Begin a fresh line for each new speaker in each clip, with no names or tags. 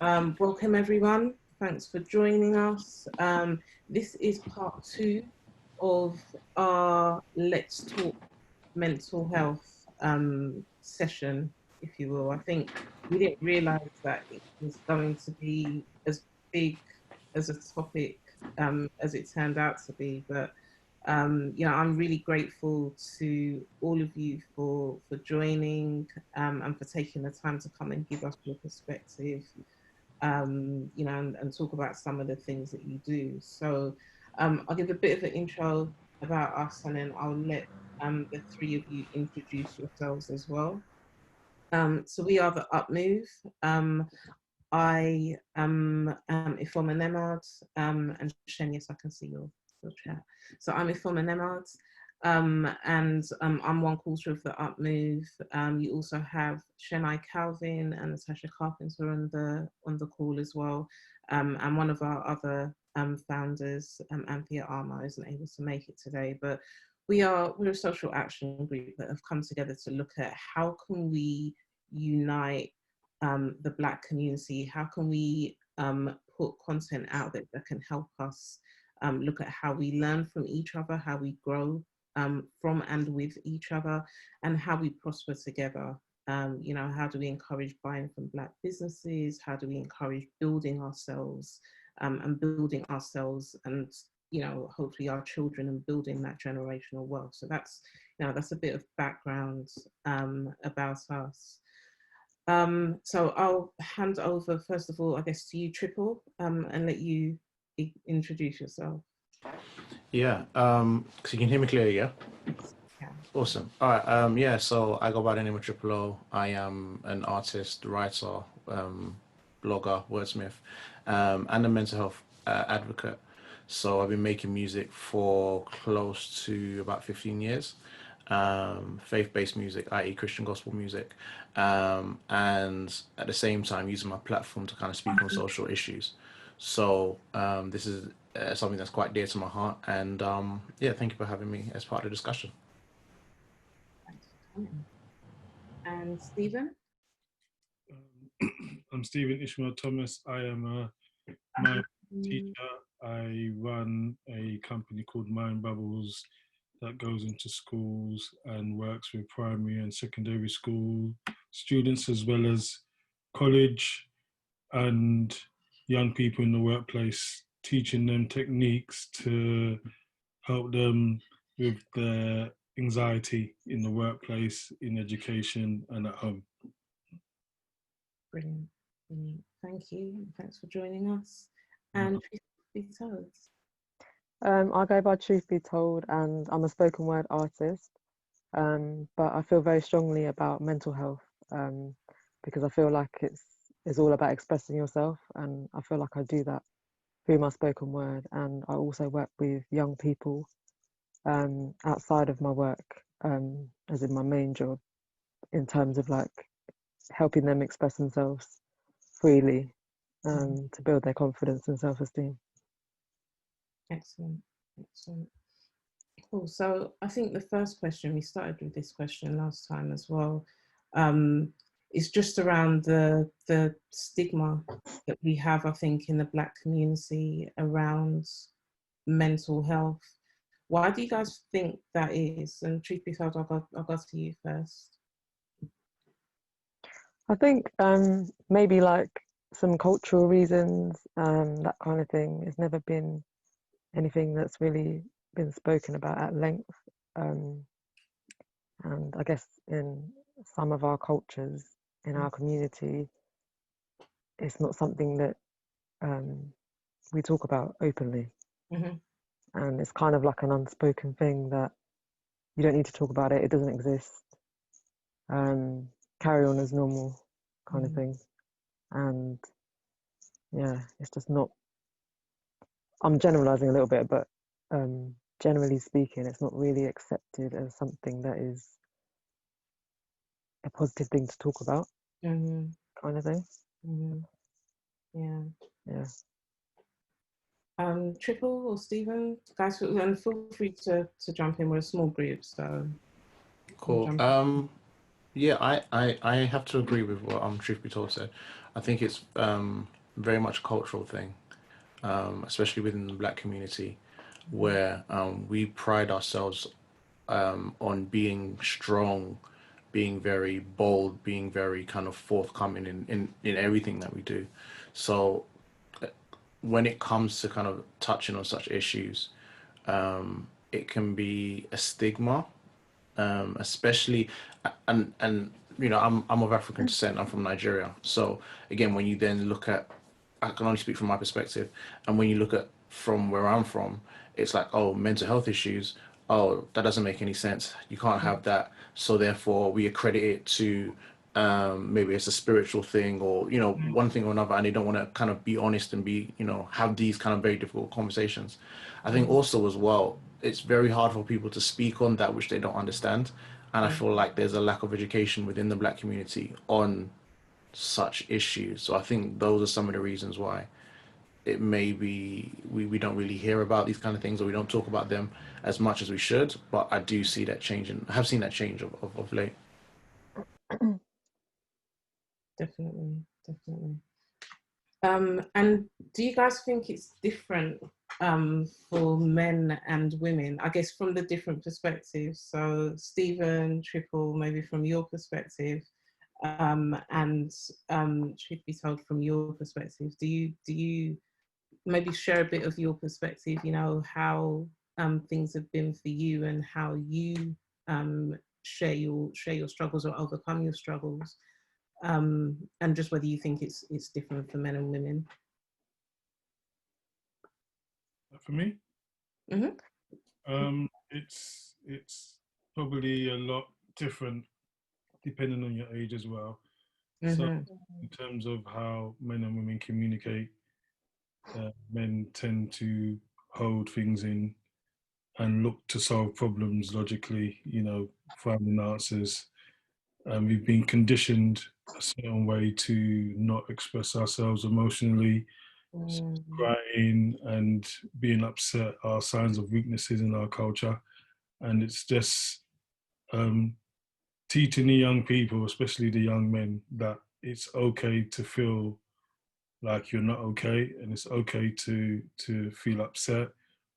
Welcome everyone. Thanks for joining us. This is part two of our Let's Talk Mental Health session, if you will. I think we didn't realize that it was going to be as big as a topic as it turned out to be. But I'm really grateful to all of you for joining and for taking the time to come and give us your perspective and talk about some of the things that you do. So I'll give a bit of an intro about us and then I'll let the three of you introduce yourselves as well. So we are the Up Move. I am Ifoma Nemad and Shen, yes, I can see your chat. So I'm Ifoma Nemad. I'm one quarter of the Up Move. You also have Shenai Calvin and Natasha Carpenter on the call as well. And one of our other founders, Anthea Armour, isn't able to make it today, but we're a social action group that have come together to look at how can we unite the Black community, how can we put content out there that can help us look at how we learn from each other, how we grow from and with each other, and how we prosper together. How do we encourage buying from Black businesses? How do we encourage building ourselves and building ourselves and, hopefully our children and building that generational wealth. So that's a bit of background about us. So I'll hand over, first of all, I guess, to you, Triple, and let you introduce yourself.
Yeah, so you can hear me clearly, yeah?
Yeah.
Awesome. All right, yeah, so I go by the name of Triple O. I am an artist, writer, blogger, wordsmith, and a mental health advocate. So I've been making music for close to about 15 years. Faith-based music, i.e. Christian gospel music, and at the same time using my platform to kind of speak on social issues. So this is something that's quite dear to my heart, and yeah, thank you for having me as part of the discussion.
Thanks for coming. And Stephen?
I'm Stephen Ishmael Thomas. I am a mind teacher. I run a company called Mind Bubbles that goes into schools and works with primary and secondary school students as well as college and young people in the workplace, teaching them techniques to help them with their anxiety in the workplace, in education and at home.
Brilliant. Brilliant. Thank you. Thanks for joining us. And Truth Be Told.
I go by Truth Be Told, and I'm a spoken word artist. But I feel very strongly about mental health because I feel like it's all about expressing yourself, and I feel like I do that through my spoken word. And I also work with young people outside of my work, as in my main job, in terms of like helping them express themselves freely to build their confidence and self-esteem.
Excellent. Excellent. Cool. So I think the first question, we started with this question last time as well, is just around the stigma that we have, I think, in the Black community around mental health. Why do you guys think that is? And truth be told, I'll go to you first.
I think maybe like some cultural reasons, that kind of thing. It's never been anything that's really been spoken about at length. And I guess in some of our cultures, in our community, it's not something that we talk about openly.
Mm-hmm.
And it's kind of like an unspoken thing that you don't need to talk about it, it doesn't exist. Carry on as normal kind of thing. And yeah, it's just not, I'm generalizing a little bit, but generally speaking, it's not really accepted as something that is a positive thing to talk about, kind of thing.
Yeah.
Yeah.
Triple or Stephen, guys, and feel free to jump in. We're a small group, so
cool. Yeah, I have to agree with what Truth Be Told said. I think it's very much a cultural thing, especially within the black community, where we pride ourselves on being strong, being very bold, being very kind of forthcoming in everything that we do. So when it comes to kind of touching on such issues, it can be a stigma, especially and I'm of African descent. I'm from Nigeria. So again, when you then look at, I can only speak from my perspective, and when you look at from where I'm from, it's like, oh, mental health issues. Oh, that doesn't make any sense. You can't have that. So therefore, we accredit it to maybe it's a spiritual thing or one thing or another, and they don't want to kind of be honest and be have these kind of very difficult conversations. I think also as well, it's very hard for people to speak on that which they don't understand, and I feel like there's a lack of education within the black community on such issues. So I think those are some of the reasons why it may be we don't really hear about these kind of things, or we don't talk about them as much as we should. But I do see that change, and I have seen that change of late.
Definitely, definitely. And do you guys think it's different for men and women? I guess from the different perspectives. So Stephen, Triple, maybe from your perspective, and Truth Be Told, from your perspective, do you maybe share a bit of your perspective? You know how things have been for you and how you share your struggles or overcome your struggles, and just whether you think it's different for men and women.
For me,
Mm-hmm.
it's probably a lot different depending on your age as well. So,
Mm-hmm.
in terms of how men and women communicate, men tend to hold things in and look to solve problems logically, finding answers. We've been conditioned a certain way to not express ourselves emotionally. So
Mm-hmm.
crying and being upset are signs of weaknesses in our culture. And it's just um, teaching the young people, especially the young men, that it's okay to feel like you're not okay, and it's okay to feel upset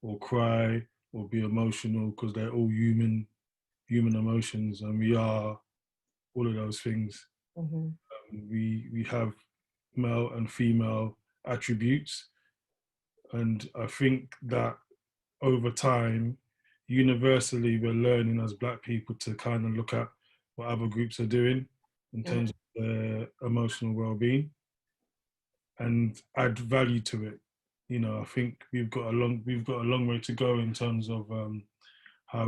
or cry or be emotional, because they're all human emotions, and we are all of those things.
Mm-hmm.
We have male and female attributes, and I think that over time, universally, we're learning as Black people to kind of look at what other groups are doing in terms of their emotional well-being and add value to it. I think we've got a long way to go in terms of how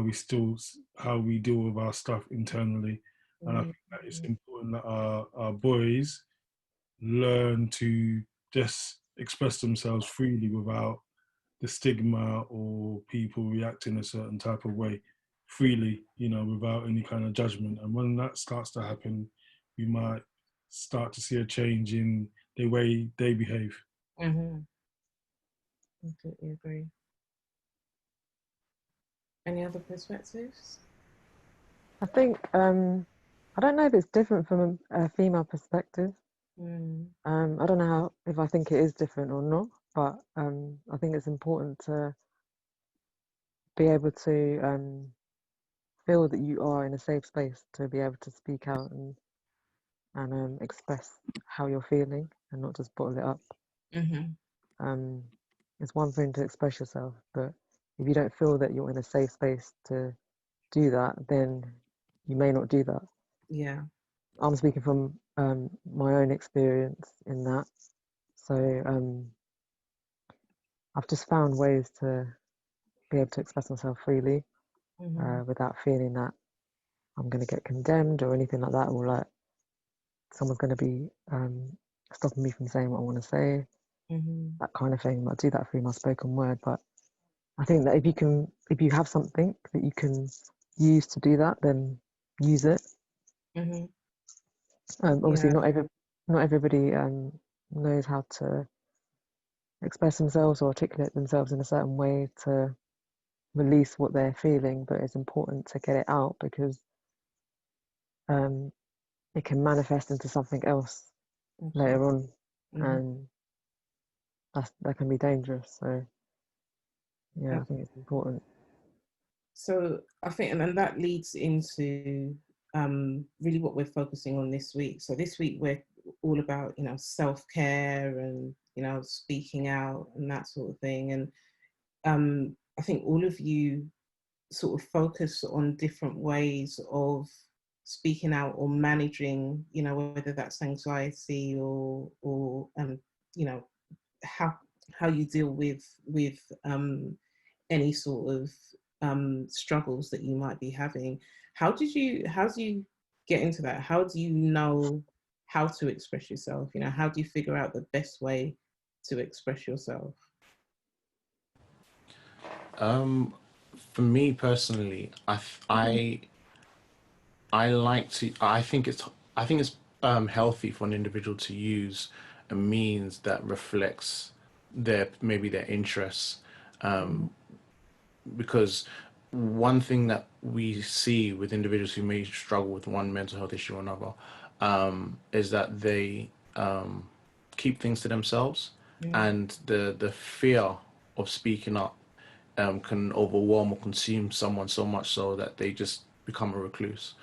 we deal with our stuff internally, and I think that it's important that our boys learn to just express themselves freely without the stigma or people reacting a certain type of way freely, without any kind of judgment. And when that starts to happen, we might start to see a change in the way they behave.
Mm-hmm. Completely agree. Any other perspectives?
I think I don't know if it's different from a female perspective.
Mm.
I don't know if I think it is different or not, but I think it's important to be able to feel that you are in a safe space to be able to speak out and express how you're feeling and not just bottle it up.
Mm-hmm.
Um, it's one thing to express yourself, but if you don't feel that you're in a safe space to do that, then you may not do that.
Yeah.
I'm speaking from my own experience in that. So I've just found ways to be able to express myself freely without feeling that I'm going to get condemned or anything like that, or like someone's going to be stopping me from saying what I want to say, that kind of thing. I do that through my spoken word, but I think that if you have something that you can use to do that, then use it.
Mm-hmm.
Obviously,
Yeah.
not everybody knows how to express themselves or articulate themselves in a certain way to release what they're feeling, but it's important to get it out because it can manifest into something else later on, and that can be dangerous. So yeah, I think it's important.
So I think, and then that leads into really what we're focusing on this week. So this week we're all about, self-care and, speaking out and that sort of thing. And I think all of you sort of focus on different ways of speaking out or managing, whether that's anxiety or how you deal with any sort of struggles that you might be having. How do you get into that? How do you know how to express yourself? How do you figure out the best way to express yourself?
For me personally, I like to. I think it's healthy for an individual to use a means that reflects maybe their interests, because one thing that we see with individuals who may struggle with one mental health issue or another, is that they keep things to themselves, and the fear of speaking up can overwhelm or consume someone so much so that they just become a recluse.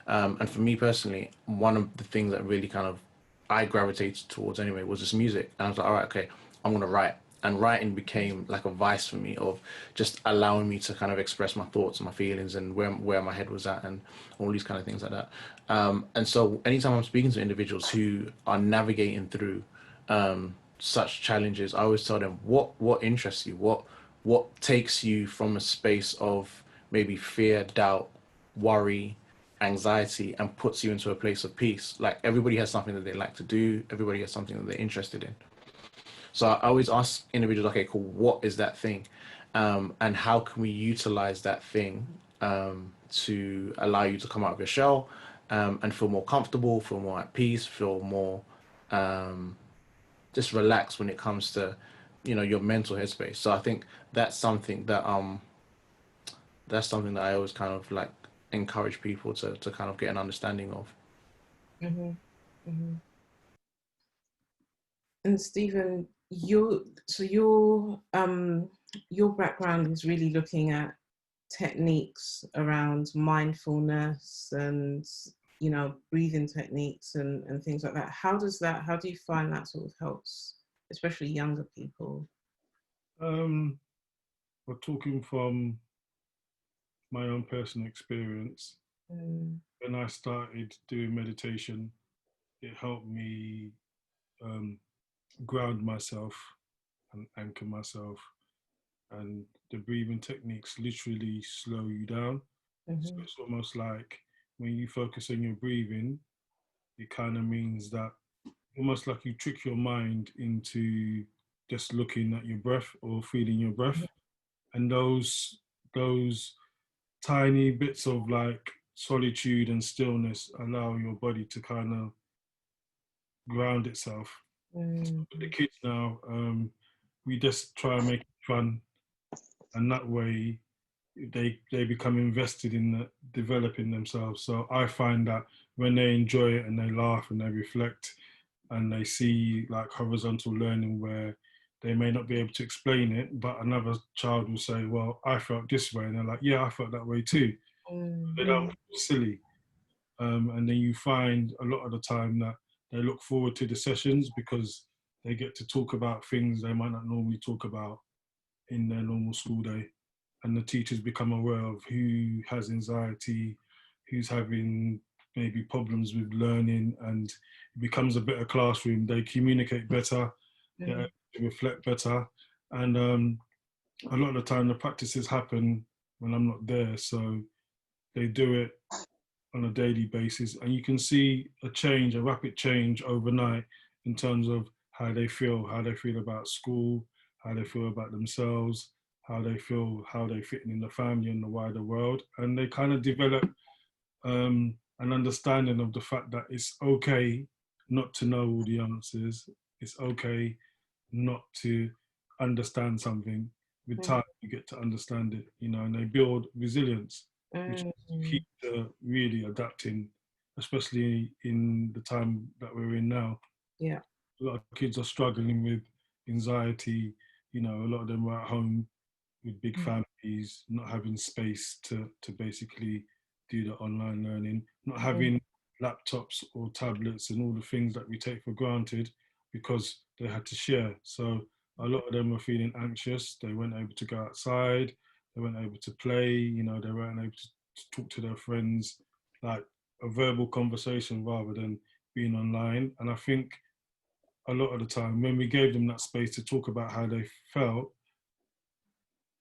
And for me personally, one of the things that really kind of I gravitated towards anyway was just music. And I was like, all right, okay, I'm gonna write. And writing became like a vice for me of just allowing me to kind of express my thoughts and my feelings and where my head was at and all these kind of things like that. And so anytime I'm speaking to individuals who are navigating through such challenges, I always tell them what interests you, what takes you from a space of maybe fear, doubt, worry, anxiety, and puts you into a place of peace. Like everybody has something that they like to do, everybody has something that they're interested in. So I always ask individuals, okay, cool, what is that thing? And how can we utilize that thing to allow you to come out of your shell, and feel more comfortable, feel more at peace, feel more just relaxed when it comes to, your mental headspace. So I think that's something that I always kind of like encourage people to kind of get an understanding of.
Mm-hmm. Mm-hmm. And Stephen, your background is really looking at techniques around mindfulness and breathing techniques and things like that. How do you find that sort of helps, especially younger people?
We're talking from my own personal experience. When I started doing meditation, it helped me um, ground myself and anchor myself. And the breathing techniques literally slow you down. So it's almost like when you focus on your breathing, it kind of means that almost like you trick your mind into just looking at your breath or feeling your breath. And those tiny bits of like solitude and stillness allow your body to kind of ground itself. So with the kids now, we just try and make it fun, and that way they become invested in developing themselves. So I find that when they enjoy it and they laugh and they reflect and they see like horizontal learning where they may not be able to explain it, but another child will say, well, I felt this way. And they're like, yeah, I felt that way too. They don't feel silly. And then you find a lot of the time that they look forward to the sessions because they get to talk about things they might not normally talk about in their normal school day. And the teachers become aware of who has anxiety, who's having maybe problems with learning, and it becomes a better classroom. They communicate better, they reflect better, and a lot of the time the practices happen when I'm not there, so they do it on a daily basis, and you can see a change, a rapid change overnight in terms of how they feel about school, how they feel about themselves, how they fit in the family and the wider world, and they kind of develop an understanding of the fact that it's okay not to know all the answers. It's okay not to understand something. With time, you get to understand it, and they build resilience, which is key to really adapting especially in the time that we're in now.
Yeah.
A lot of kids are struggling with anxiety. You know, a lot of them are at home with big families, not having space to basically do the online learning, not having laptops or tablets and all the things that we take for granted because they had to share. So a lot of them were feeling anxious. They weren't able to go outside. They weren't able to play. You know, they weren't able to talk to their friends, like a verbal conversation rather than being online. And I think a lot of the time when we gave them that space to talk about how they felt,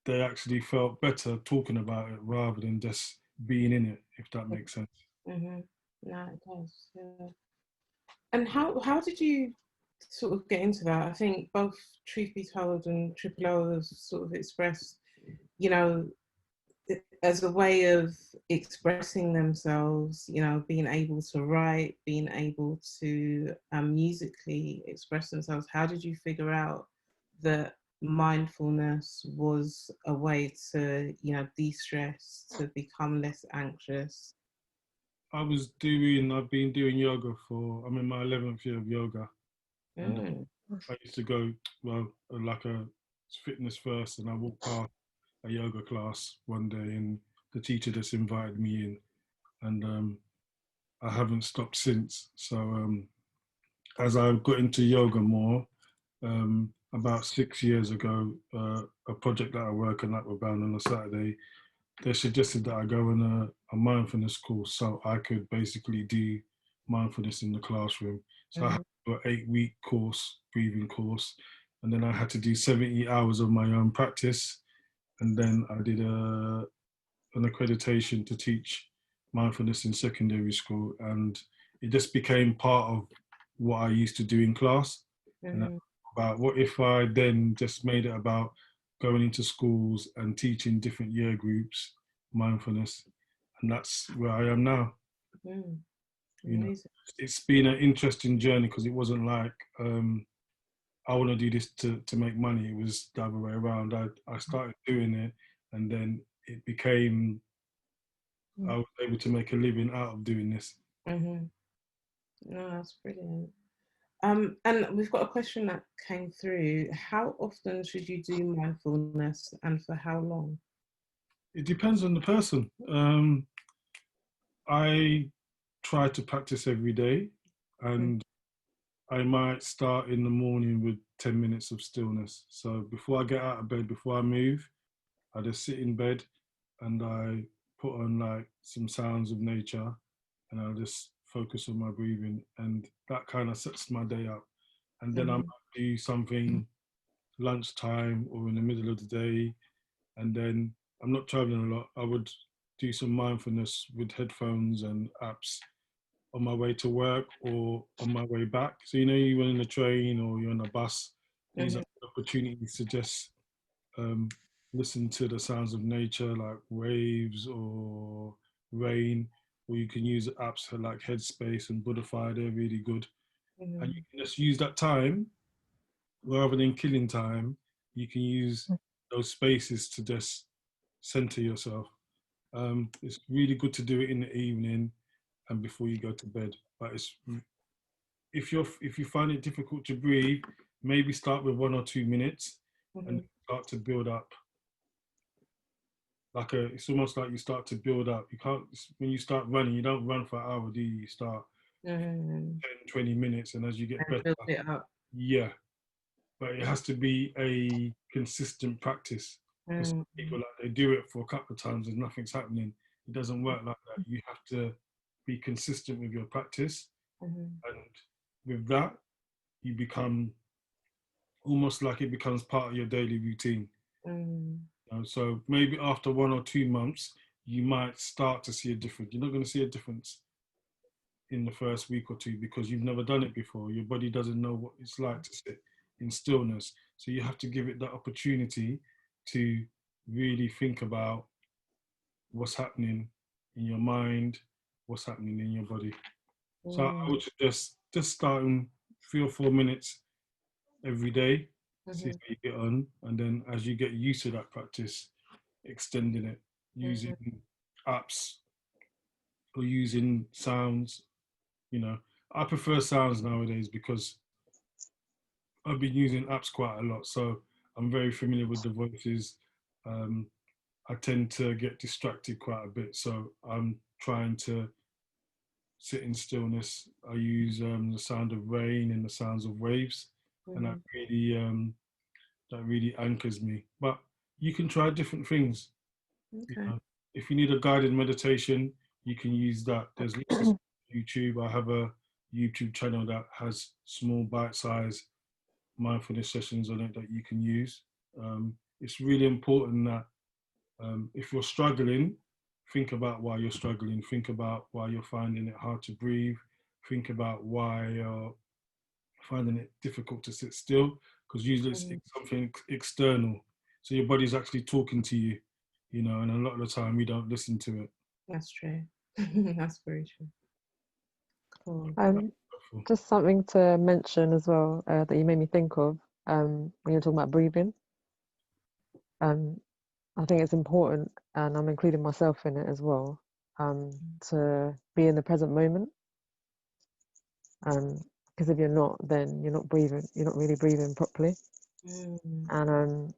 they actually felt better talking about it rather than just being in it, if that makes sense.
Mm-hmm. No, it does. Yeah. And how did you sort of get into that? I think both Truth Be Told and Triple O have sort of expressed, you know, as a way of expressing themselves, you know, being able to write, being able to musically express themselves. How did you figure out that mindfulness was a way to, you know, de-stress, to become less anxious?
I've been doing yoga I'm in my 11th year of yoga. And I used to go, well, like a fitness first, and I walked past a yoga class one day and the teacher just invited me in. And I haven't stopped since. So as I got into yoga more, about 6 years ago, a project that I work on that were bound on a Saturday, they suggested that I go on a mindfulness course so I could basically do mindfulness in the classroom. So I had an 8-week course, breathing course, and then I had to do 70 hours of my own practice. And then I did an accreditation to teach mindfulness in secondary school. And it just became part of what I used to do in class. And about what if I then just made it about going into schools and teaching different year groups mindfulness, and that's where I am now. You know, it's been an interesting journey because it wasn't like I want to do this to make money. It was the other way around. I started doing it, and then it became I was able to make a living out of doing this.
No, that's brilliant. And we've got a question that came through. How often should you do mindfulness, and for how long?
It depends on the person. I try to practice every day, and I might start in the morning with 10 minutes of stillness. So before I get out of bed, before I move, I just sit in bed and I put on like some sounds of nature, and I'll just focus on my breathing, and that kind of sets my day up. And then I might do something lunchtime or in the middle of the day. And then I'm not traveling a lot. I would do some mindfulness with headphones and apps on my way to work or on my way back. So, you know, you're in a train or you're on a bus, these are opportunities to just listen to the sounds of nature like waves or rain, or you can use apps like Headspace and Buddhify, they're really good. And you can just use that time rather than killing time. You can use those spaces to just center yourself. It's really good to do it in the evening and before you go to bed. But if you find it difficult to breathe, maybe start with 1 or 2 minutes and start to build up. It's almost like you start to build up. You can't, when you start running, you don't run for an hour, do you? You start 10, 20 minutes, and as you get better,
Build it up.
yeah. But it has to be a consistent practice. Because some people, like, they do it for a couple of times and nothing's happening. It doesn't work like that. You have to be consistent with your practice, and with that, you become almost like it becomes part of your daily routine. So maybe after 1 or 2 months, you might start to see a difference. You're not going to see a difference in the first week or two because you've never done it before. Your body doesn't know what it's like to sit in stillness. So you have to give it that opportunity to really think about what's happening in your mind, what's happening in your body. So I would suggest just starting 3 or 4 minutes every day, see how you get on, and then as you get used to that practice, extending it using apps or using sounds. You know, I prefer sounds nowadays because I've been using apps quite a lot, so I'm very familiar with the voices. Um, I tend to get distracted quite a bit, so I'm trying to sit in stillness. I use the sound of rain and the sounds of waves, and that really anchors me. But you can try different things. You
Okay.
know, if you need a guided meditation, you can use that. There's lots of YouTube. I have a YouTube channel that has small bite-sized mindfulness sessions on it that you can use. It's really important that if you're struggling, think about why you're struggling. Think about why you're finding it hard to breathe. Think about why you're finding it difficult to sit still, because usually it's something external. So your body's actually talking to you, you know, and a lot of the time we don't listen to it.
That's true. That's very true. Cool.
Just something to mention as well that you made me think of when you're talking about breathing. I think it's important, and I'm including myself in it as well, to be in the present moment. Because if you're not, then you're not breathing. You're not really breathing properly. And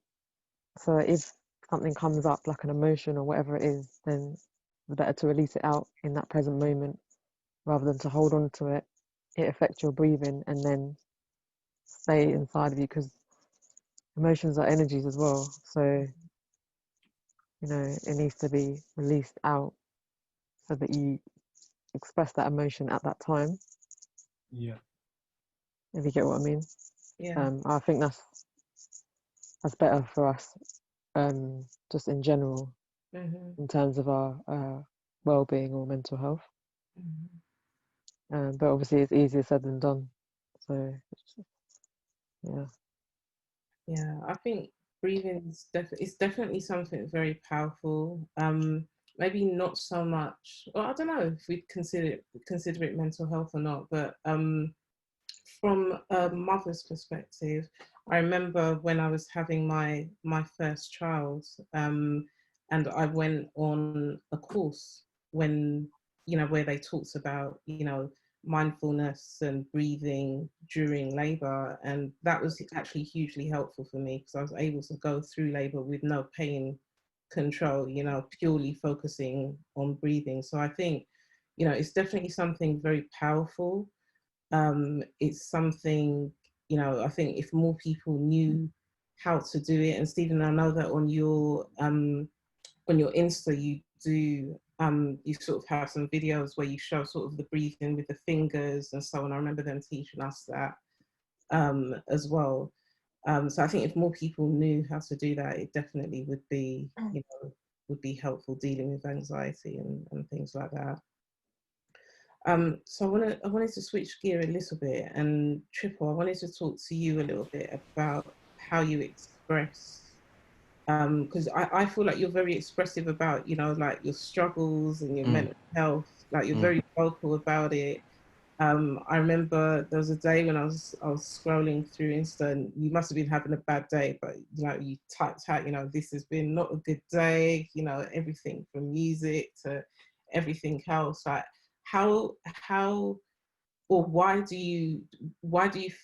so if something comes up, like an emotion or whatever it is, then it's better to release it out in that present moment rather than to hold on to it. It affects your breathing and then stay inside of you, because emotions are energies as well. So, you know, it needs to be released out so that you express that emotion at that time,
Yeah.
if you get what I mean.
Yeah.
I think that's better for us, just in general, in terms of our well-being or mental health. But obviously it's easier said than done. So, yeah.
Yeah, I think breathing is it's definitely something very powerful. Maybe not so much, well, I don't know if we consider it mental health or not, but from a mother's perspective, I remember when I was having my first child, and I went on a course when, you know, where they talked about, you know, mindfulness and breathing during labor, and that was actually hugely helpful for me because I was able to go through labor with no pain control, you know, purely focusing on breathing. So I think, you know, it's definitely something very powerful. It's something, you know, I think if more people knew how to do it, and Stephen, I know that on your Insta you do you sort of have some videos where you show sort of the breathing with the fingers and so on. I remember them teaching us that as well. So I think if more people knew how to do that, it definitely would be, you know, would be helpful dealing with anxiety and things like that. So I wanted to switch gear a little bit, and Triple, I wanted to talk to you a little bit about how you express, because I feel like you're very expressive about, you know, like your struggles and your mental health, like you're very vocal about it. I remember there was a day when I was scrolling through Insta, and you must have been having a bad day, but you know, you typed out, you know, this has been not a good day, you know, everything from music to everything else. Like how or why do you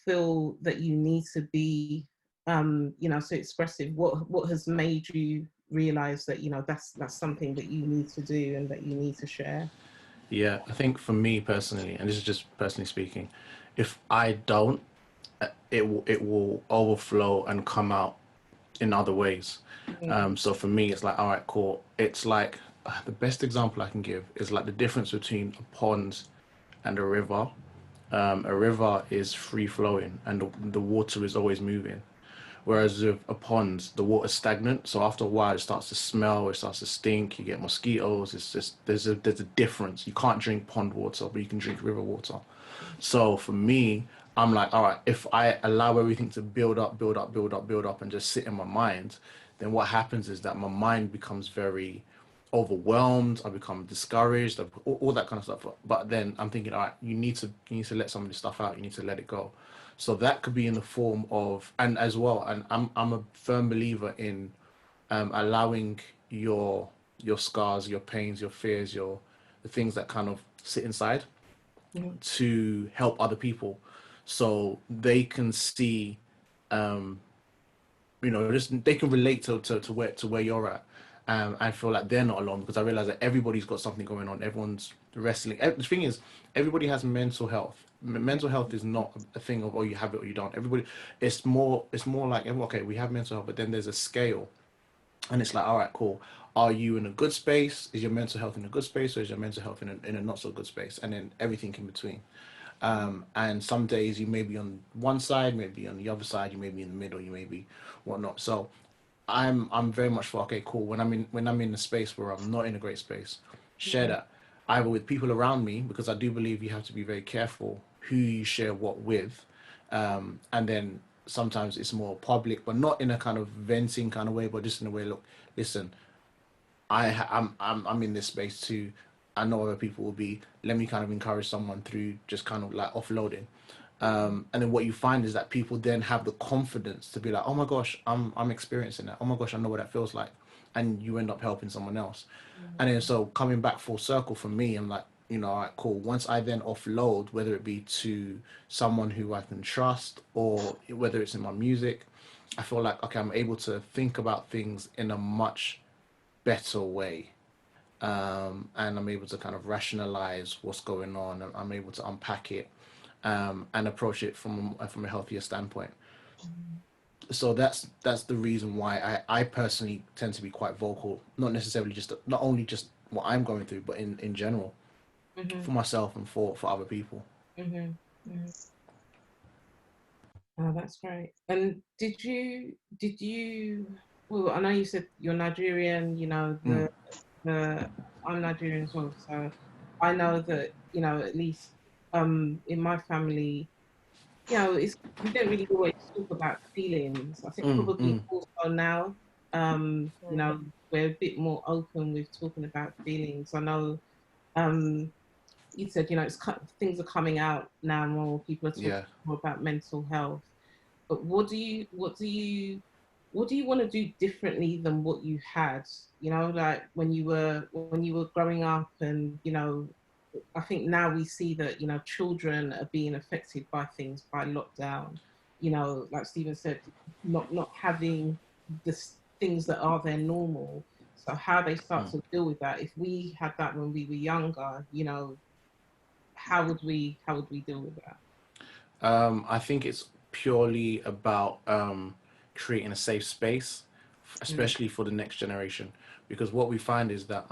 feel that you need to be you know, so expressive? What has made you realize that, you know, that's something that you need to do and that you need to share?
Yeah, I think for me personally, and this is just personally speaking, if I don't, it will overflow and come out in other ways. So for me, it's like, all right, cool. It's like the best example I can give is like the difference between a pond and a river. A river is free flowing and the water is always moving. Whereas with a pond, the water's stagnant. So after a while, it starts to smell, it starts to stink. You get mosquitoes. It's just there's a difference. You can't drink pond water, but you can drink river water. So for me, I'm like, all right, if I allow everything to build up, build up, build up, build up, and just sit in my mind, then what happens is that my mind becomes very overwhelmed. I become discouraged, all that kind of stuff. But then I'm thinking, all right, you need to let some of this stuff out. You need to let it go. So that could be in the form of, and as well, and I'm a firm believer in allowing your scars, your pains, your fears, the things that kind of sit inside
Yeah.
to help other people, so they can see, um, just they can relate to where you're at. I feel like they're not alone because I realize that everybody's got something going on. Everyone's wrestling. The thing is, everybody has mental health. Mental health is not a thing of, oh, you have it or you don't. Everybody, it's more like, okay, we have mental health, but then there's a scale, and it's like, all right, cool. Are you in a good space? Is your mental health in a good space, or is your mental health in a not so good space? And then everything in between. And some days you may be on one side, maybe on the other side, you may be in the middle, you may be whatnot. So I'm very much for, okay, cool. When I'm in a space where I'm not in a great space, share
Mhm.
that either with people around me, because I do believe you have to be very careful who you share what with, and then sometimes it's more public, but not in a kind of venting kind of way, but just in a way, look, listen, I'm in this space too. I know other people will be. Let me kind of encourage someone through just kind of like offloading. And then what you find is that people then have the confidence to be like, oh my gosh, I'm experiencing that. Oh my gosh, I know what that feels like, and you end up helping someone else. And then so coming back full circle for me, I'm like, all right, cool. Once I then offload, whether it be to someone who I can trust or whether it's in my music, I feel like, okay, I'm able to think about things in a much better way, and I'm able to kind of rationalize what's going on, and I'm able to unpack it, and approach it from a healthier standpoint. So that's the reason why I personally tend to be quite vocal, not necessarily just not only just what I'm going through, but in general
Mhm.
for myself and for other people.
Mhm. Mhm. Oh, that's great. And did you? Well, I know you said you're Nigerian.
Mm,
The I'm Nigerian as well, so I know that at least in my family, it's we don't really always talk about feelings. I think
mm,
probably
mm,
also now,
Mm.
we're a bit more open with talking about feelings. I know, um, you said, things are coming out now more. People are talking
yeah.
more about mental health. But what do you want to do differently than what you had? Like when you were growing up, and I think now we see that children are being affected by things by lockdown. Like Stephen said, not having the things that are their normal. So how they start
Mm.
to deal with that. If we had that when we were younger, how would we deal with that?
I think it's purely about creating a safe space,
Mm,
especially for the next generation, because what we find is that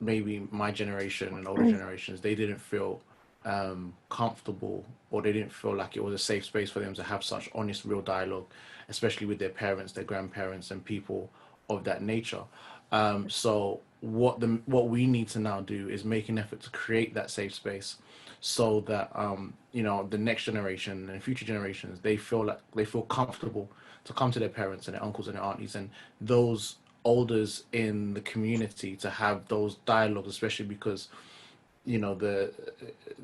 maybe my generation and older generations, they didn't feel comfortable, or they didn't feel like it was a safe space for them to have such honest, real dialogue, especially with their parents, their grandparents, and people of that nature. So what we need to now do is make an effort to create that safe space, so that the next generation and future generations, they feel comfortable to come to their parents and their uncles and their aunties and those elders in the community to have those dialogues, especially because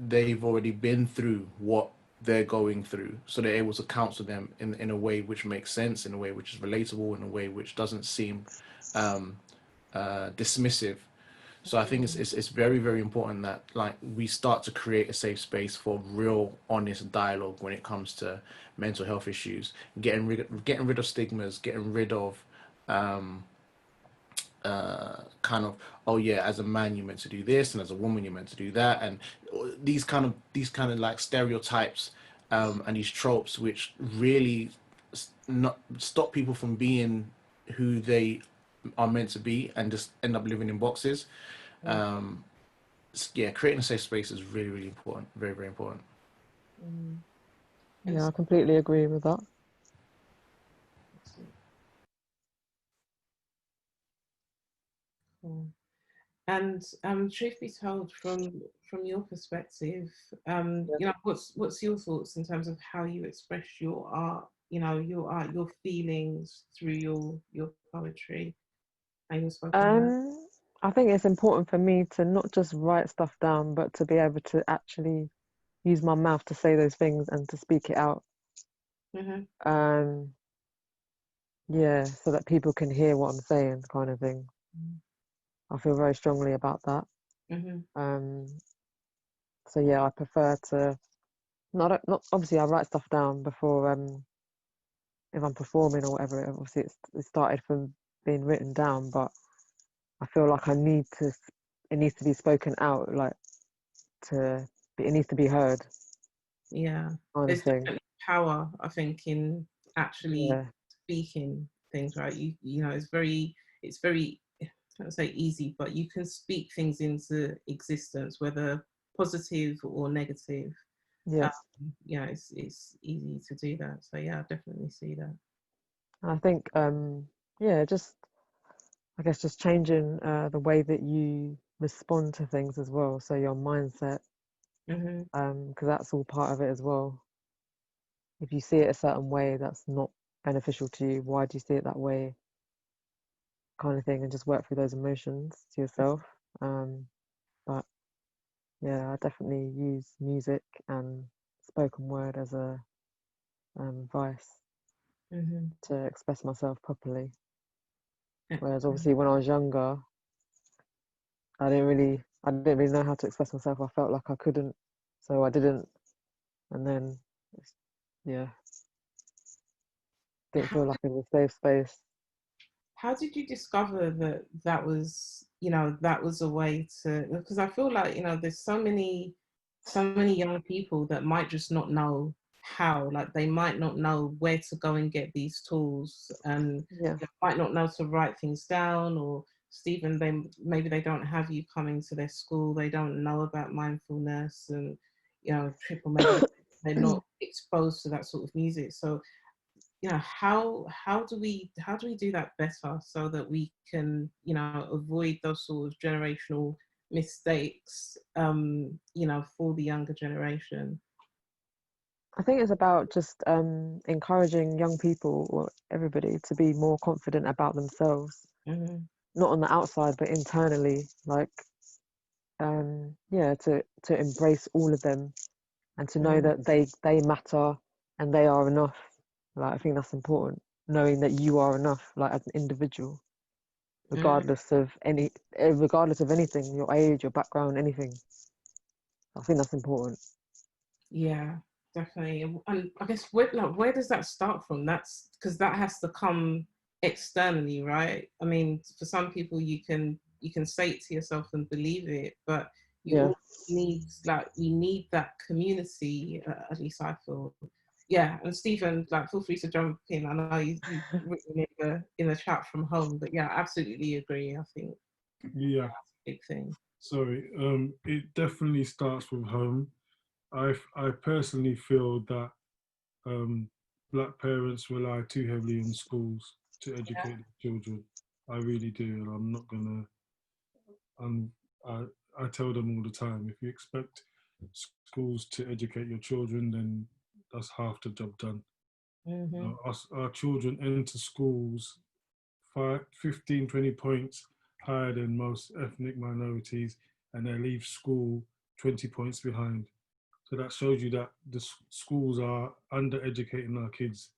they've already been through what they're going through, so they're able to counsel them in a way which makes sense, in a way which is relatable, in a way which doesn't seem dismissive. So I think it's very, very important that, like, we start to create a safe space for real honest dialogue when it comes to mental health issues, getting rid of stigmas, getting rid of kind of, oh yeah, as a man you're meant to do this, and as a woman you're meant to do that, and these kind of like stereotypes, and these tropes which really not stop people from being who they are meant to be and just end up living in boxes.
mm,
Yeah, creating a safe space is really, really important, very, very important.
mm. And
Yeah, I completely agree with that.
cool. And truth be told, from your perspective, what's your thoughts in terms of how you express your art? Your art, your feelings through your poetry and your spoken word.
Um, I think it's important for me to not just write stuff down, but to be able to actually use my mouth to say those things and to speak it out.
Hmm.
Um, yeah, so that people can hear what I'm saying, kind of thing. I feel very strongly about that. Um, so yeah, I prefer to not obviously I write stuff down before if I'm performing or whatever. Obviously, it started from being written down, but I feel like it needs to be spoken out, like it needs to be heard,
Yeah,
kind of
there's
thing.
definitely power, I think, in actually
Yeah,
speaking things, right? You know, it's very, I don't say easy, but you can speak things into existence, whether positive or negative.
yeah.
Um, you know, it's easy to do that. So yeah, I definitely see that.
And I think yeah, just I guess just changing the way that you respond to things as well. So your mindset,
Hmm.
because that's all part of it as well. If you see it a certain way that's not beneficial to you, why do you see it that way? Kind of thing, and just work through those emotions to yourself. Um, but yeah, I definitely use music and spoken word as a vice
Hmm.
to express myself properly. Whereas
Excellent.
obviously when I was younger, I didn't really know how to express myself. I felt like I couldn't, so I didn't. And then, yeah, didn't
How
feel like it was a safe space.
how did you discover that that was, you know, that was a way to, because I feel like, you know, there's so many young people that might just not know how, like they might not know where to go and get these tools, and
Yeah,
they might not know to write things down, or Stephen, they maybe they don't have you coming to their school, they don't know about mindfulness and, you know, triple meditation, they're not exposed to that sort of music. So you know, how do we do that better so that we can, you know, avoid those sort of generational mistakes, you know, for the younger generation.
I think it's about just encouraging young people or everybody to be more confident about themselves,
Hmm.
not on the outside but internally. Like, yeah, to embrace all of them and to know
Hmm.
that they matter and they are enough. Like, I think that's important, knowing that you are enough, like as an individual,
Hmm.
regardless of anything, your age, your background, anything. I think that's important.
Yeah, definitely. And I guess where does that start from? That's because that has to come externally, right? I mean, for some people you can say it to yourself and believe it, but you
Yeah.
all need, like, we need that community. At least I feel. Yeah, and Stephen, like, feel free to jump in. I know you've written in the chat from home, but yeah, I absolutely agree. I think
Yeah,
that's a big thing.
sorry. It definitely starts from home. I personally feel that um, black parents rely too heavily on schools to educate their children. I really do, and I'm not gonna. I I tell them all the time. If you expect schools to educate your children, then that's half the job done. You
Hmm.
know, our children enter schools 15, 20 points higher than most ethnic minorities, and they leave school 20 points behind. So that shows you that the schools are under-educating our kids.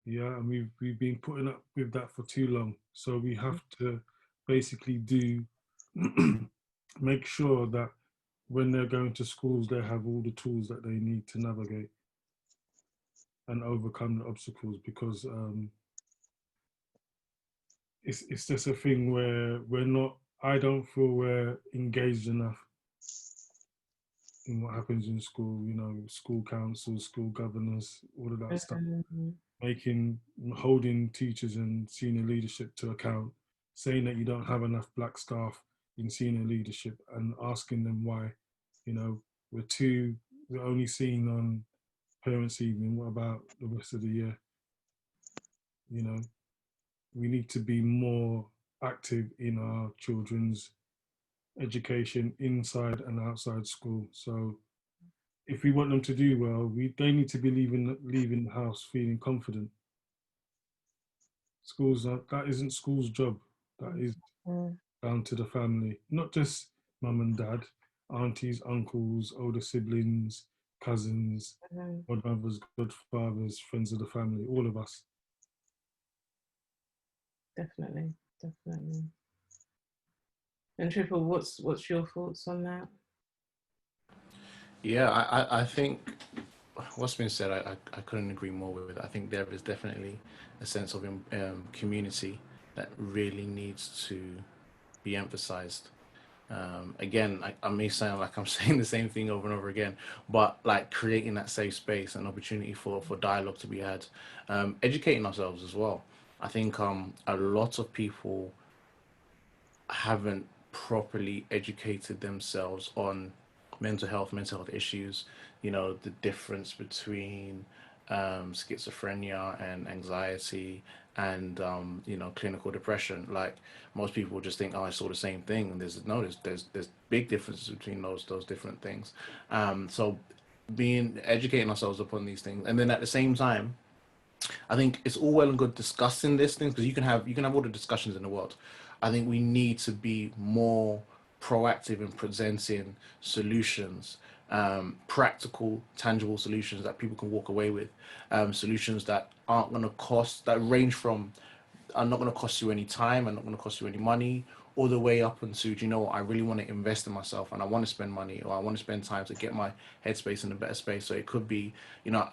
Yeah, and we've been putting up with that for too long. So we have to basically do make sure that when they're going to schools, they have all the tools that they need to navigate and overcome the obstacles. Because it's just a thing where we're not. I don't feel we're engaged enough in what happens in school. You know, school councils, school governors, all of that stuff.
Hmm.
Making holding teachers and senior leadership to account, saying that you don't have enough black staff in senior leadership, and asking them why. You know, we're only seen on parents' evening. What about the rest of the year? You know, we need to be more active in our children's education inside and outside school. So if we want them to do well, they need to be leaving the house feeling confident. That isn't school's job. That is
Mm.
down to the family, not just mum and dad, aunties, uncles, older siblings, cousins,
Hmm.
godmothers, godfathers, friends of the family, all of us.
Definitely, definitely. And Triple, what's your thoughts on that?
Yeah, I think what's been said, I couldn't agree more with it. I think there is definitely a sense of community that really needs to be emphasized. Again, I may sound like I'm saying the same thing over and over again, but like creating that safe space and opportunity for dialogue to be had, educating ourselves as well. I think a lot of people haven't properly educated themselves on mental health issues, you know, the difference between schizophrenia and anxiety and you know, clinical depression. Like most people just think, oh, I saw the same thing, and there's big differences between those different things. So being educating ourselves upon these things, and then at the same time, I think it's all well and good discussing these things because you can have all the discussions in the world. I think we need to be more proactive in presenting solutions, practical, tangible solutions that people can walk away with, solutions that aren't going to cost that range from are not going to cost you any time, and not going to cost you any money, all the way up into, do you know what, I really want to invest in myself and I want to spend money or I want to spend time to get my headspace in a better space. So it could be, you know,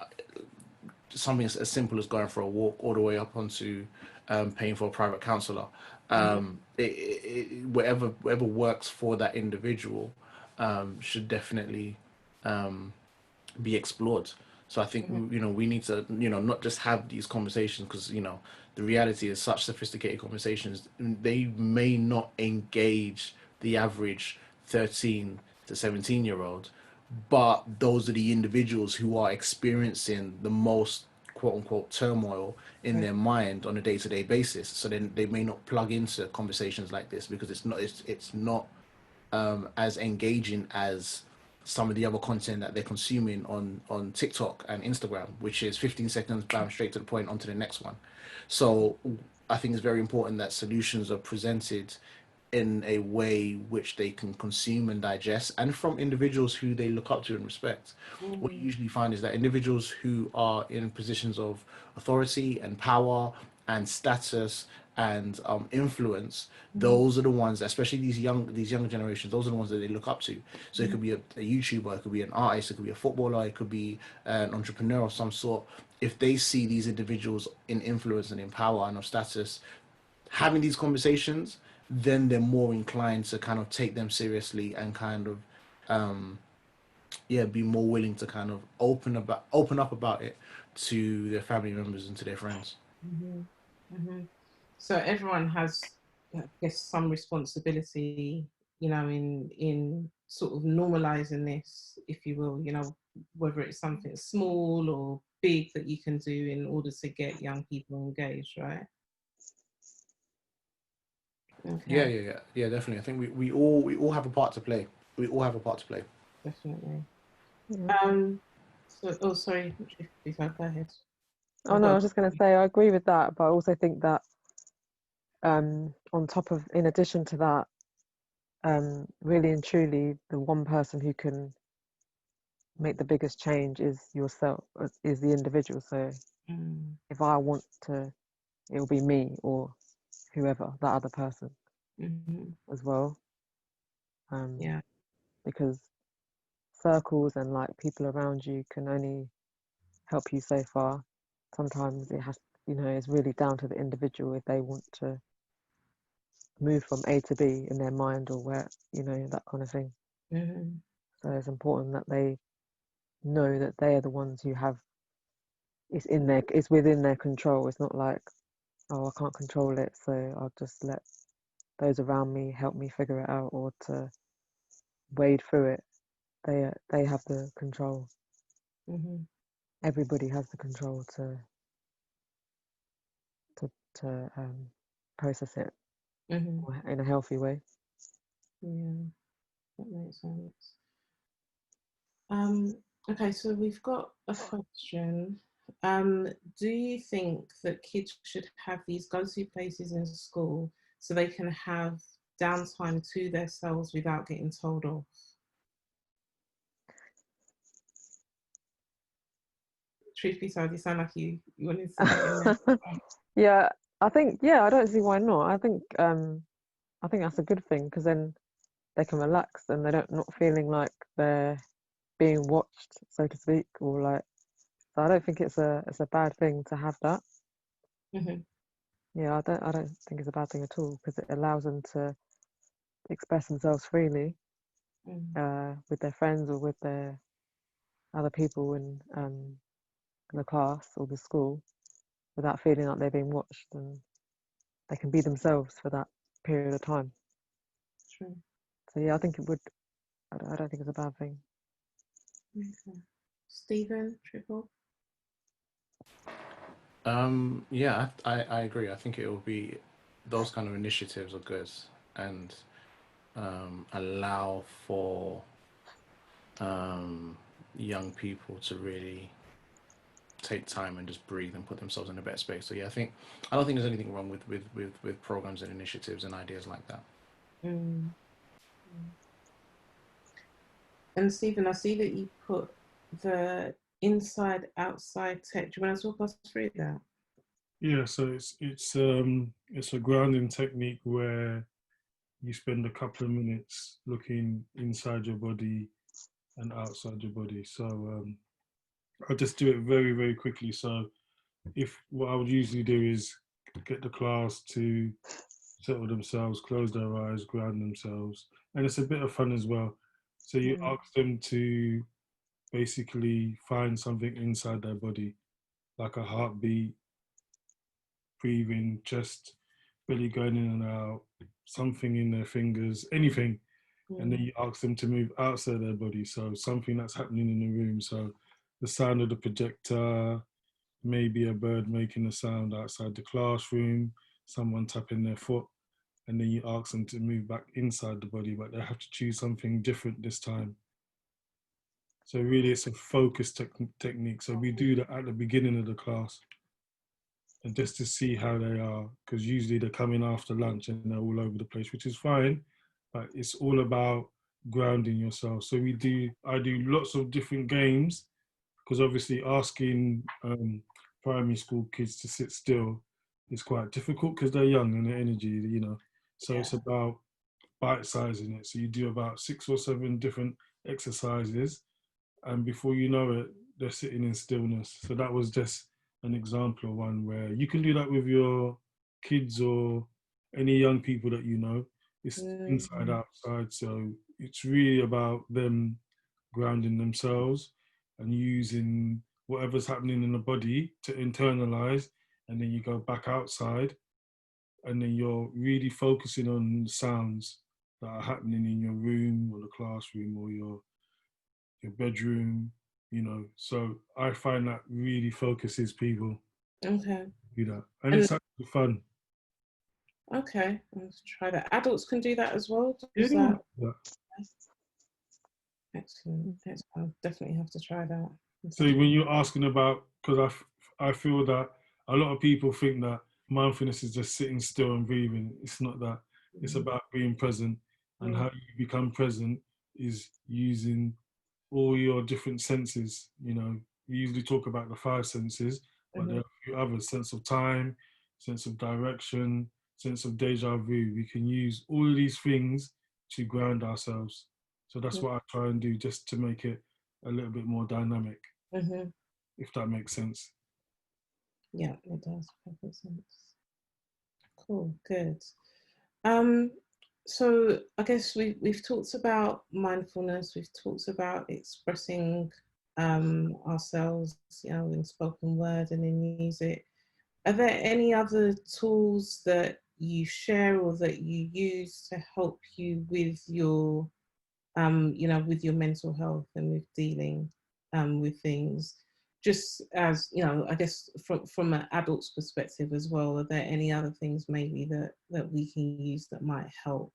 something as simple as going for a walk all the way up onto paying for a private counselor. Whatever works for that individual should definitely be explored. So I think,
Mm-hmm.
you know, we need to, you know, not just have these conversations because, you know, the reality is such sophisticated conversations, they may not engage the average 13 to 17-year-old, but those are the individuals who are experiencing the most quote unquote turmoil in
Right.
their mind on a day-to-day basis. So then they may not plug into conversations like this because it's not as engaging as some of the other content that they're consuming on TikTok and Instagram, which is 15 seconds, bam, straight to the point, onto the next one. So I think it's very important that solutions are presented in a way which they can consume and digest, and from individuals who they look up to and respect. What you
Mm-hmm.
usually find is that individuals who are in positions of authority and power and status and influence, those are the ones, especially these younger generations, those are the ones that they look up to. So it could be a YouTuber, it could be an artist, it could be a footballer, it could be an entrepreneur of some sort. If they see these individuals in influence and in power and of status having these conversations, then they're more inclined to kind of take them seriously and kind of yeah, be more willing to kind of open up about it to their family members and to their friends.
Mm-hmm. Mm-hmm. So everyone has, I guess, some responsibility, you know, in sort of normalizing this, if you will, you know, whether it's something small or big that you can do in order to get young people engaged, right?
Yeah,
Okay,
yeah, yeah, yeah, definitely. I think we all have a part to play. We all have a part to play.
definitely.
Yeah.
So, oh, sorry, please go ahead.
Oh
I've
no, I
got.
was just going to say I agree with that, but I also think that on top of, in addition to that, really and truly, the one person who can make the biggest change is yourself, is the individual. So
Mm,
if I want to, it'll be me or whoever, that other person
mm-hmm.
as well. Um,
Yeah.
because circles and like people around you can only help you so far. Sometimes it has, it's really down to the individual if they want to move from A to B in their mind or where, that kind of thing.
Mm-hmm.
So it's important that they know that they are the ones who have it's within their control. It's not like, oh, I can't control it, so I'll just let those around me help me figure it out or to wade through it. They have the control.
Mm-hmm.
Everybody has the control to process it
Mm-hmm.
in a healthy way.
Yeah, that makes sense. Um, okay, so we've got a question. Do you think that kids should have these go-to places in school so they can have downtime to themselves without getting told off? Truth be told, you sound like you wanted to get in there.
Yeah, I think, I don't see why not. I think I think that's a good thing because then they can relax and they're not feeling like they're being watched, so to speak, or like. So I don't think it's a bad thing to have that.
Mm-hmm.
Yeah, I don't think it's a bad thing at all because it allows them to express themselves freely with their friends or with their other people in the class or the school without feeling like they're being watched, and they can be themselves for that period of time.
True.
So yeah, I think it would. I don't think it's a bad thing.
Okay. Stephen, Triple?
Yeah, I agree. I think it will be those kind of initiatives are good and allow for young people to really take time and just breathe and put themselves in a better space. So yeah, I don't think there's anything wrong with programs and initiatives and ideas like that.
Mm. And Stephen, I see that you put the inside outside tech. Do you want to talk us through that?
Yeah, so it's a grounding technique where you spend a couple of minutes looking inside your body and outside your body. So I'll just do it very, very quickly. So if what I would usually do is get the class to settle themselves, close their eyes, ground themselves, and it's a bit of fun as well. So you ask them to basically find something inside their body, like a heartbeat, breathing, chest, belly going in and out, something in their fingers, anything. And then you ask them to move outside their body. So something that's happening in the room. So the sound of the projector, maybe a bird making a sound outside the classroom, someone tapping their foot. And then you ask them to move back inside the body, but they have to choose something different this time. So really it's a focus technique. So we do that at the beginning of the class and just to see how they are, because usually they're coming after lunch and they're all over the place, which is fine, but it's all about grounding yourself. So I do lots of different games, because obviously asking primary school kids to sit still is quite difficult because they're young and their energy. So it's about bite sizing it. So you do about 6 or 7 different exercises, and before you know it, they're sitting in stillness. So that was just an example of one where you can do that with your kids or any young people that you know. It's inside, outside. So it's really about them grounding themselves and using whatever's happening in the body to internalize. And then you go back outside and then you're really focusing on sounds that are happening in your room or the classroom or your bedroom. So I find that really focuses people.
Okay.
Do that. And it's actually fun.
Okay, let's try that. Adults can do that as well.
Yeah.
Is that
Yeah.
excellent? I'll definitely have to try that.
So when you're asking about, because I feel that a lot of people think that mindfulness is just sitting still and breathing. It's not that. It's about being present, and how you become present is using all your different senses. We usually talk about the 5 senses, but there are a few others: sense of time, sense of direction, sense of deja vu. We can use all of these things to ground ourselves. So that's what I try and do, just to make it a little bit more dynamic, if that makes sense.
Yeah, it does. Perfect sense. Cool, good. Um, so I guess we've talked about mindfulness. We've talked about expressing ourselves, in spoken word and in music. Are there any other tools that you share or that you use to help you with your, with your mental health and with dealing with things? Just as, I guess from an adult's perspective as well, are there any other things maybe that we can use that might help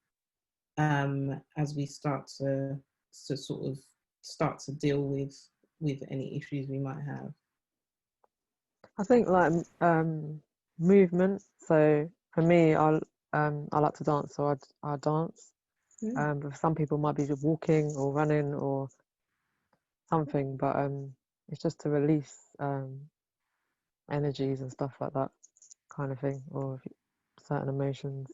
as we start to sort of start to deal with any issues we might have?
I think like movement. So for me, I like to dance, so I dance. But for some people, might be just walking or running or something. But it's just to release energies and stuff like that, kind of thing, or certain emotions,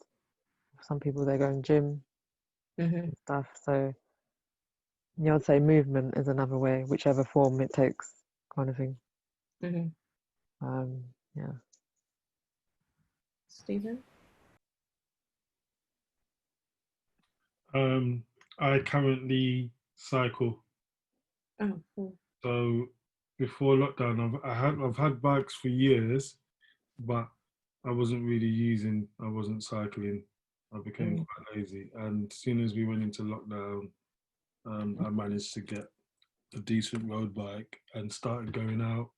Some people, they go in gym
Mm-hmm.
and stuff. So yeah, I'd say movement is another way, whichever form it takes, kind of thing.
Mm-hmm.
Yeah.
Stephen?
I currently cycle.
Oh, cool.
So before lockdown, I've had bikes for years, but I wasn't cycling. I became
Mm.
quite lazy, and as soon as we went into lockdown, I managed to get a decent road bike and started going out,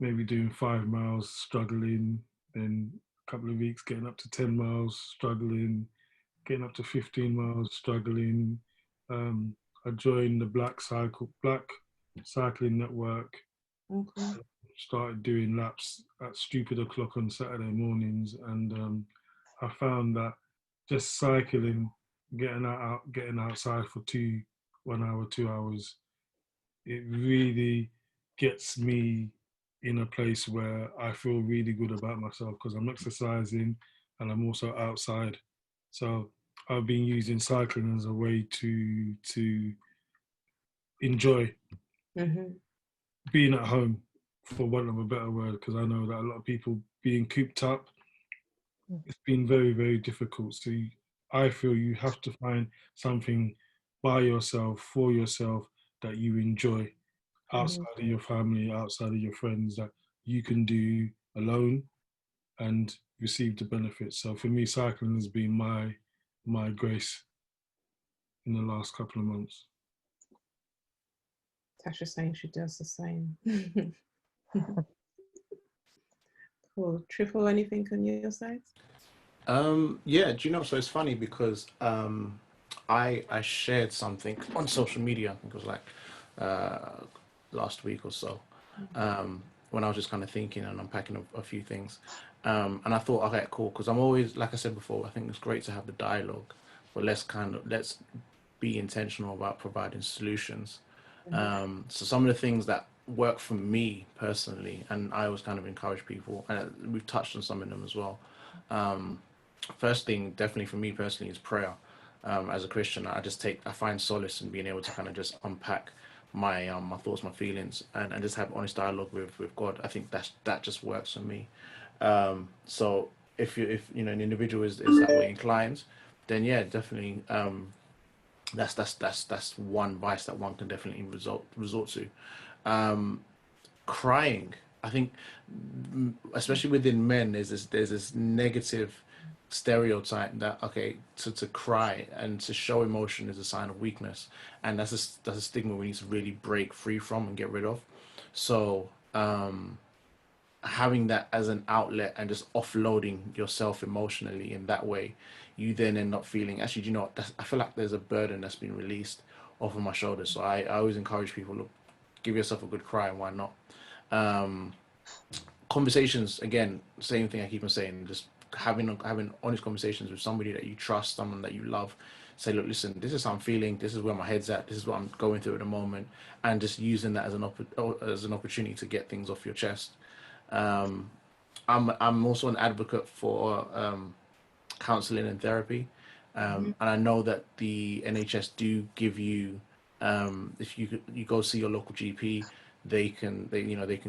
maybe doing 5 miles, struggling, then a couple of weeks getting up to 10 miles, struggling, getting up to 15 miles, struggling. Um, I joined the Black Cycling Network,
Okay.
started doing laps at stupid o'clock on Saturday mornings, and I found that just cycling, getting outside for 1 hour, 2 hours, it really gets me in a place where I feel really good about myself because I'm exercising and I'm also outside. So I've been using cycling as a way to enjoy
Mm-hmm.
being at home, for want of a better word, because I know that a lot of people being cooped up, it's been very, very difficult. So I feel you have to find something by yourself, for yourself, that you enjoy
Mm-hmm.
outside of your family, outside of your friends, that you can do alone and receive the benefits. So for me, cycling has been my grace in the last couple of months.
Tasha's saying she does the same. Cool. Triple, anything on your side?
Yeah, do you know? So it's funny because I shared something on social media. I think it was like uh, last week or so, when I was just kind of thinking and unpacking a few things, and I thought, okay, cool, because I'm always, like I said before, I think it's great to have the dialogue, but let's be intentional about providing solutions.
Mm-hmm.
So some of the things that work for me personally, and I always kind of encourage people, and we've touched on some of them as well. First thing, definitely for me personally, is prayer. As a Christian, I find solace in being able to kind of just unpack my thoughts, my feelings, and just have honest dialogue with God. I think that just works for me. So if you know an individual is that way inclined, then yeah, definitely that's one vice that one can definitely resort to. Crying, I think, especially within men, there's this negative stereotype that, okay, to cry and to show emotion is a sign of weakness, and that's a stigma we need to really break free from and get rid of. So having that as an outlet and just offloading yourself emotionally in that way, you then end up feeling, actually, do you know what, I feel like there's a burden that's been released off of my shoulders. So I always encourage people, look, give yourself a good cry, and why not? Conversations, again, same thing I keep on saying, just having honest conversations with somebody that you trust, someone that you love. Say, look, listen, this is how I'm feeling, this is where my head's at, this is what I'm going through at the moment, and just using that as an opportunity to get things off your chest. I'm also an advocate for counselling and therapy, and I know that the NHS do give you, if you go see your local GP, they can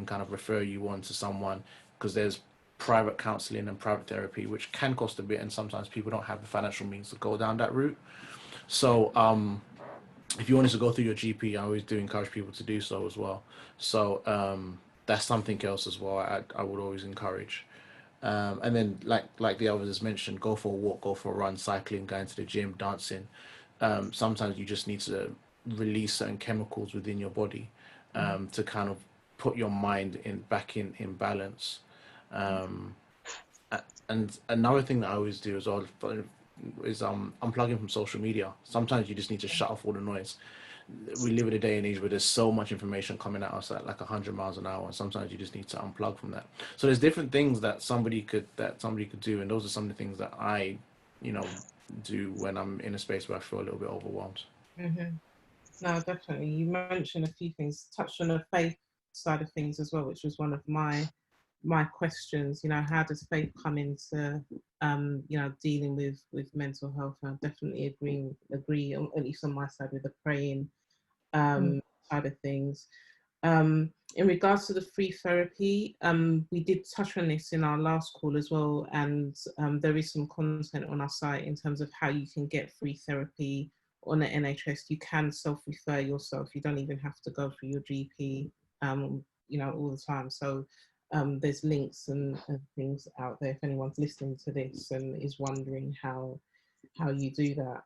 kind of refer you on to someone, because there's private counselling and private therapy, which can cost a bit, and sometimes people don't have the financial means to go down that route. So if you wanted to go through your GP, I always do encourage people to do so as well. So that's something else as well. I would always encourage. And then, like the others mentioned, go for a walk, go for a run, cycling, going to the gym, dancing. Sometimes you just need to release certain chemicals within your body, to kind of put your mind back in balance. And another thing that I always do as well is unplugging from social media. Sometimes you just need to shut off all the noise. We live in a day and age where there's so much information coming at us at like 100 miles an hour, and sometimes you just need to unplug from that. So there's different things that somebody could do, and those are some of the things that I, you know, do when I'm in a space where I feel a little bit overwhelmed.
Mm-hmm. No, definitely. You mentioned a few things, touched on the faith side of things as well, which was one of my my questions. You know, how does faith come into you know, dealing with mental health? I definitely agree, at least on my side, with the praying side of things. In regards to the free therapy, we did touch on this in our last call as well, and there is some content on our site in terms of how you can get free therapy on the NHS. You can self-refer yourself. You don't even have to go through your GP, you know, all the time. So there's links and things out there if anyone's listening to this and is wondering how you do that.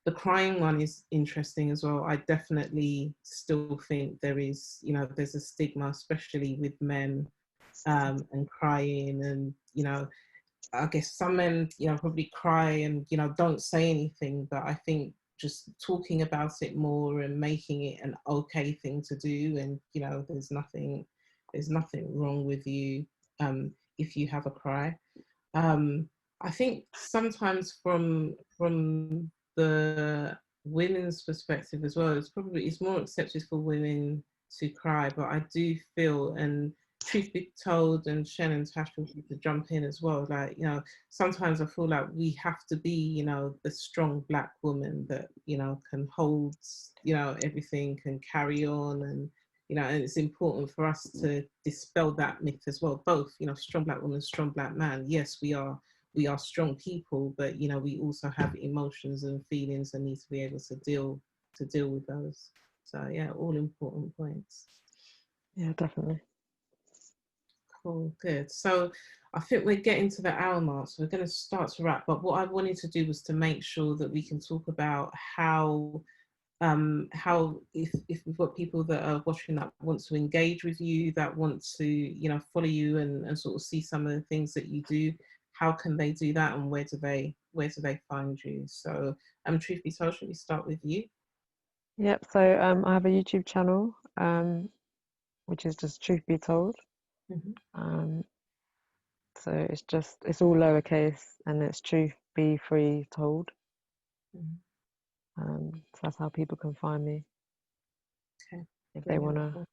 The crying one is interesting as well. I definitely still think there is, you know, there's a stigma, especially with men, and crying, and, you know, I guess some men, you know, probably cry and, you know, don't say anything, but I think just talking about it more and making it an okay thing to do, and, you know, there's nothing wrong with you if you have a cry. I think sometimes from the women's perspective as well, it's more accepted for women to cry, but I do feel, and truth be told, and Shen and Tash will need to jump in as well, like, you know, sometimes I feel like we have to be, you know, the strong Black woman that, you know, can hold, you know, everything, can carry on, and, you know, and it's important for us to dispel that myth as well. Both, you know, strong Black woman, strong Black man. Yes, we are strong people, but, you know, we also have emotions and feelings and need to be able to deal with those. So yeah, all important points.
Yeah, definitely.
Cool, good. So I think we're getting to the hour mark, so we're going to start to wrap. But what I wanted to do was to make sure that we can talk about how if we've got people that are watching that want to engage with you, that want to, you know, follow you and sort of see some of the things that you do, how can they do that, and where do they find you? So truth be told, should we start with you?
Yep. So I have a YouTube channel, which is just Truth Be Told. So it's all lowercase, and it's Truth Be Free Told. So that's how people can find me.
Okay.
If they wanna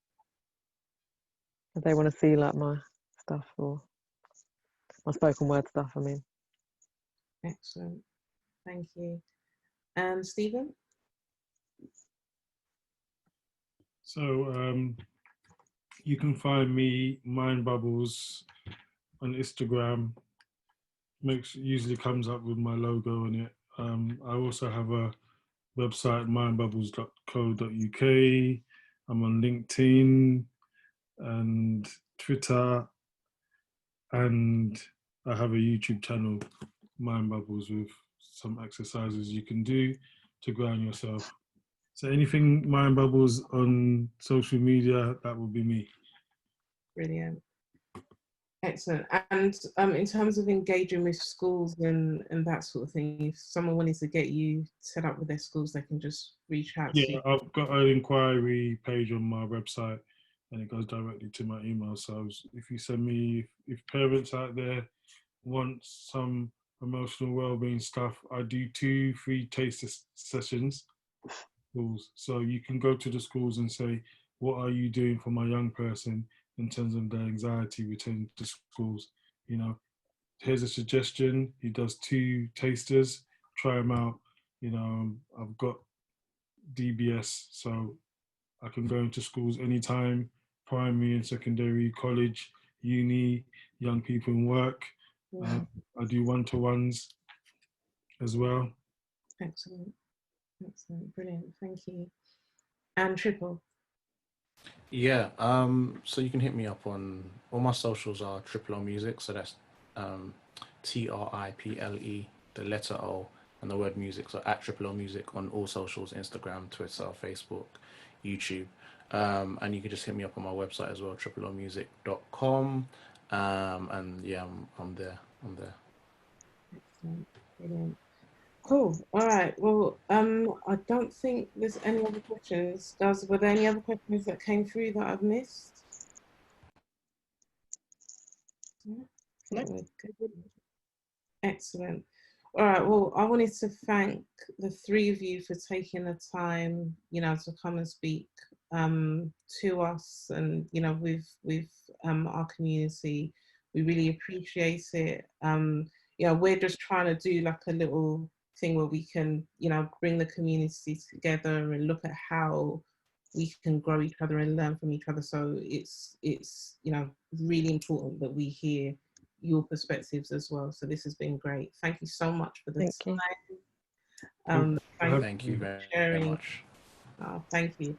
see like my stuff, or my spoken word stuff, I mean.
Excellent. Thank you. And Stephen?
So you can find me, Mind Bubbles, on Instagram. Usually comes up with my logo on it. I also have a website, mindbubbles.co.uk. I'm on LinkedIn and Twitter, and I have a YouTube channel, Mind Bubbles, with some exercises you can do to ground yourself. So anything Mind Bubbles on social media, that will be me.
Brilliant. Excellent. And in terms of engaging with schools and that sort of thing, if someone wanted to get you set up with their schools, they can just reach out to you.
I've got an inquiry page on my website, and it goes directly to my email. So if you send me, if parents out there want some emotional well-being stuff, I do 2 free taster sessions. Schools. So you can go to the schools and say, what are you doing for my young person in terms of their anxiety returning to schools? You know, here's a suggestion. He does 2 tasters, try them out. You know, I've got DBS, so I can go into schools anytime, primary and secondary, college, uni, young people in work. I do one-to-ones as well.
Excellent. Excellent. Brilliant. Thank you. And Triple?
Yeah, so you can hit me up on all my socials are Triple O Music, so that's TRIPLE, the letter O, and the word music. So at Triple O Music on all socials, Instagram, Twitter, Facebook, YouTube. And you can just hit me up on my website as well, tripleomusic.com. And yeah, I'm there.
Excellent. Brilliant. Cool. All right. Well, I don't think there's any other questions. Were there any other questions that came through that I've missed? Yeah. Excellent. All right. Well, I wanted to thank the 3 of you for taking the time, you know, to come and speak to us, and, you know, with our community. We really appreciate it. Yeah, we're just trying to do like a little thing where we can, you know, bring the community together and look at how we can grow each other and learn from each other. So it's you know, really important that we hear your perspectives as well. So this has been great. Thank you so much for the
Thank you.
time. Thank you
Thank you
for
very
sharing.
much.
Oh, thank you.